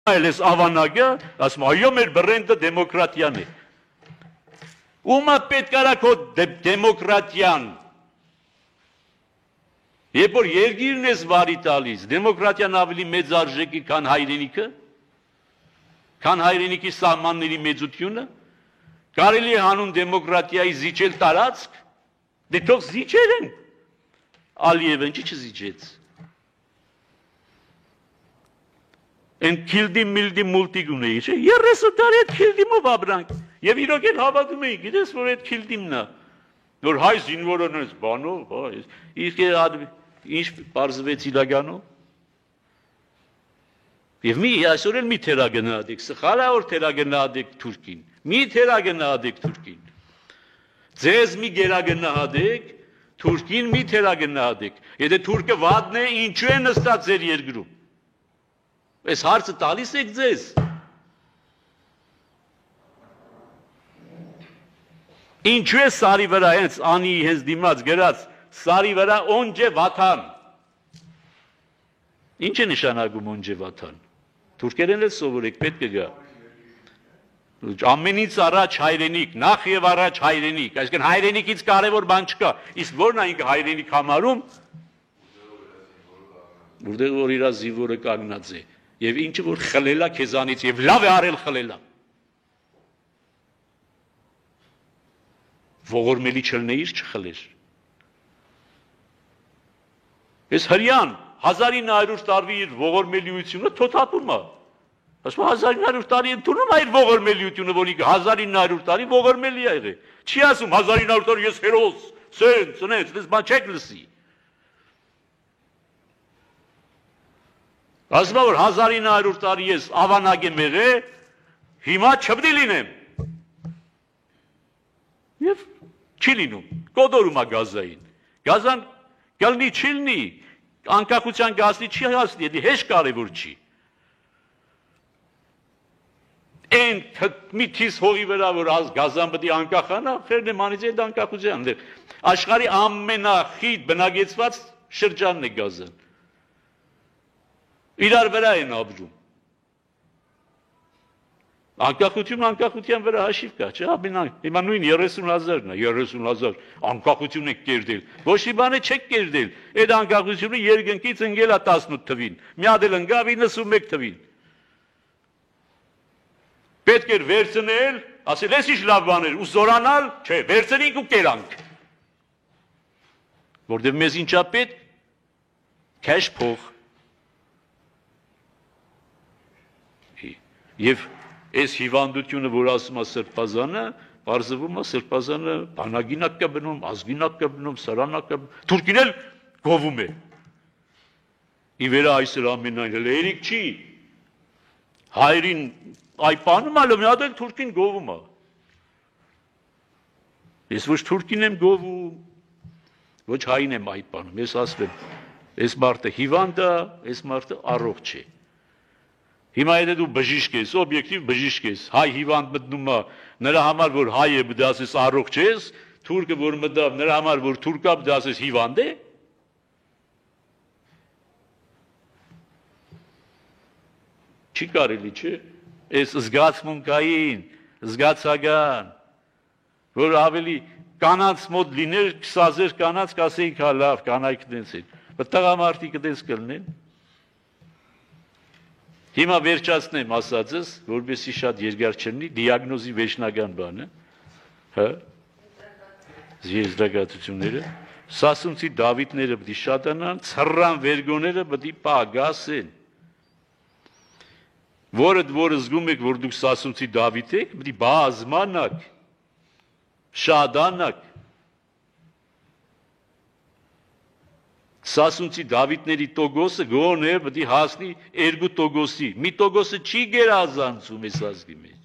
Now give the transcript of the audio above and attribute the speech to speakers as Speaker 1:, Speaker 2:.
Speaker 1: Այս ավանակը, ասում այո մեր բրենդը դեմոկրատիան է։ Ումա պետք արա քո դեմոկրատիան։ Երբ որ երկիրն ես վարի տալիս, դեմոկրատիան ավելի մեծ արժեքի, քան հայրենիքի սահմանների մեծությունը, կարելի է հանուն դեմոկրատիայի զիջել տարածք, դե թող զիջեր են։ Ալիևն չի չզիջեց։ Են քիլդի միլդի մուլտիգուն էի, չէ, 30 տարի այդ քիլդիմով ապրանք, և իրոք էլ հավատում էի, գիտես, որ այդ քիլդիմն է, որ հայ զինվորոնες բանով, ինչ պարզվեց իրականով, և մի այսօր էլ մի թերագնահատեք, սխալ է որ թերագնահատեք Թուրքին, մի թերագնահատեք Թուրքին, ձեզ մի գերագնահատեք, Թուրքին մի թերագնահատեք, եթե Թուրքը վատն է, ինչու է նստած ձեր երկրում, այս հարցը տալիս եք ձեզ, ինչու է սարի վրա հենց անի հենց դիմաց գրած սարի վրա օնջե վաթան, ինչ է նշանակում օնջե վաթան, թուրքերեն էլ սովորեք, պետք է գա, ամենից առաջ հայրենիք, նախ և առաջ հայրենիք, այսինքն հայրենիքից կարևոր բան չկա, իսկ որն է ինքը հայրենիք համարում, որտեղ որ իր զինվորը կանգնած է, և ինչը որ խլելա քեզանից, և լավ է արել խլելա, ողորմելի չլնեիր չխլեր, ես հրյան 1900 տարվի իր ողորմելիությունը թոթապում է, ասում 1900 տարի ընդունում է իր ողորմելիությունը, որ 1900 տարի ողորմելի է եղել, չի ասում 1900 տարի ես հերոս, սենց, դες բան չեք լսի, ասում է որ 1900 տարի ես ավանակ եմ եղել, հիմա չպետք է լինեմ, և չի լինում, կոդորում է գազային, գազան կլնի չի լինի, անկախության գազնի չի հասնի, եթե հեշտ կարևոր չի, Են մի թիս հողի վրա, որ գազան պետք է անկախանա, խերն եմ անից այդ անկախության, աշխարհի ամենախիտ բնագեցված շրջանն է գազան, իրար վրա են ապրում, անկախության վրա հաշիվ կա, չէ, հիմա նույն 30,000-ն է, 30,000 անկախություն եք կերդել, ոչ մի բան չեք կերդել, այդ անկախությունը երկնքից ընկել է 18 թվին, մի հատ էլ ընկավ 91 թվին, պետք էր վերցնել, ասել ես ինչ լավ բաներ, ու զորանալ, չէ, վերցնենք ու կերանք, որտև մեզ ինչա պետք, քեշ փող, և այս հիվանդությունը, որ ասում է սրբազանը, պարզվում է սրբազանը բանագինակ կա բնում, ազգինակ կա բնում, սարանակ կա բնում, թուրքին էլ գովում է, ի վերա այսր ամենայն, հել երիք չի, հայրին այպանում ալը մի հատ էլ թուրքին գովում է, ես ոչ թուրքին եմ գովում, ոչ հային եմ այպանում, ես ասվեմ, ես մարդը հիվանդ է, ես մարդը առողջ է, Հիմա եթե դու բժիշկ ես, օբյեկտիվ բժիշկ ես, հայ հիվանդ մտնում է, նրա համար որ հայ է, դա ասես առողջ ես, թուրքը որ մտավ, նրա համար որ թուրք է, դա ասես հիվանդ է։ Չի կարելի, չէ, այս զգացմունքային, զգացական, որ ավելի կանանց մոտ լիներ, 20,000 կանանց կասեինք հա լավ, կանայք դենց են, տղամարդիկ դենց կլնեն։ Հիմա վերջացնեմ ասածս, որպեսզի շատ երկար չլինի, դիագնոզի վերջնական բանը, եզրակացությունները, Սասունցի Դավիթները պետք է շատանան, ցռան վերգոները պետք է պահգասեն։ Որը զգում եք, որ դուք Սասունցի Դավիթ եք, պետք է բազմանաք, շադանաք։ Սասունցի Դավիթների տոգոսը գոնե պետք է հասնի 2%-ի, մի տոգոսը չի գերազանցում այս ազգի մեջ։